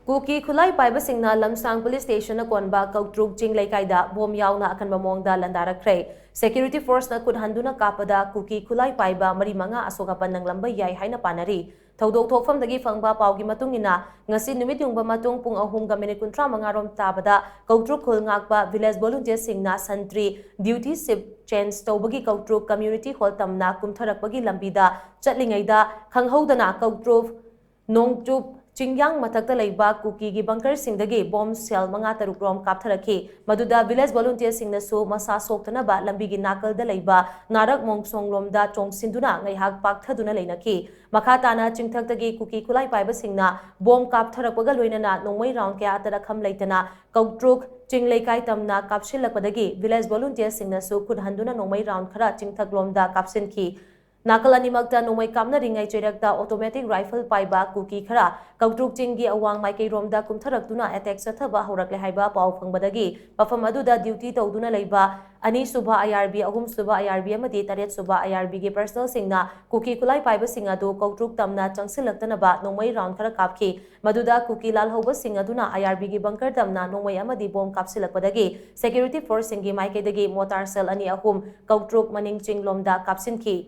Kuki khulai paiba singna lamsang police station na konba Koutruk ching leikai da bom yaona akanba mawongda laandarakhre. Security force na khut handuna kappada Kuki khulai paiba mari manga asok apan nanglamba haina pannari. Thodok thokfam dagi fangba paugi matungina ngasi numit yungba matung pung ahum ga minute 35 rom tabada Koutruk khul ngakba village volunteer singna santri duty sip change tawbagi Koutruk community hall tamna kumtharakbagi lambida chatlingaida khanghodana Koutruk nongchup Chingyang matakta leiba Kuki gi bunker singdagi bomb cell manga taruk rom kaptharaki maduda village volunteer singna su masa soktana ba lambi gi nakal da leiba narak mongsong lomda chong sinduna ngai hak pakthaduna leinaki makhatana chingthaktagi Kuki khulai paiba singna bomb kaptharakpaga loinana nongmai round kya atara kham leitana Koutruk ching leikai tamna kapsilakpadagi village volunteer singna su khut handuna nongmai round khara chingthak lomda kapsinki Nakalani magda nomay kamna ringay cherakta automatic rifle paiba Kuki khara Koutruk chingi awang maikay romda kumtharakduna attack sathaba horakle haiba pau phangbadagi pafam aduda duty tawduna leiba ani suba IRB ahum suba IRB amadi taret suba IRB gi personal singna Kuki khulai paiba singa do Koutruk tamna changsilaktanaba nomay round khara kapki maduda Kuki lal hoba singa duna IRB gi bunker tamna nomay amadi bom kapsilakpadagi security force singi maikay dagi motor cell ani ahum Koutruk maning ching lomda kapsinki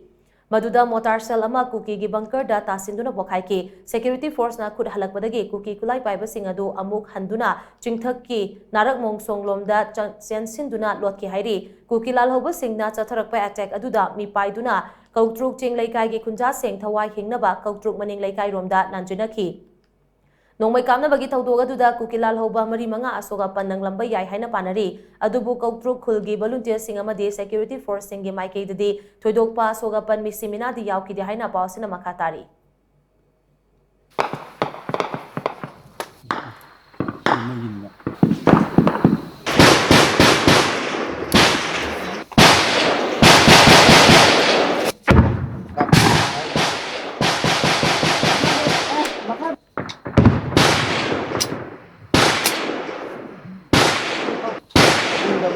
Maduda motor cell ama Kuki gi bunker da tasinduna bokhaiki security force na khut halakpadagi Kuki khulai paiba singadu amuk handuna chingthakki narak mongsong lomda chensinduna lotki hairi Kuki lal hoba singna chatharakpa attack aduda mi paiduna Koutruk ching leikai gi khunja seng thawai hingnaba Koutruk maning leikai romda nanjinaki Nongmai kamna bagi tawdoga duda Kuki lal hoba mari manga asok apan nanglamba haina pannari adubu Koutruk khulgi volunteer sing amadi security force singi maikay dadi thoidokpa asok apan misimina di yaukidi haina pausina makatari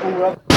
Pura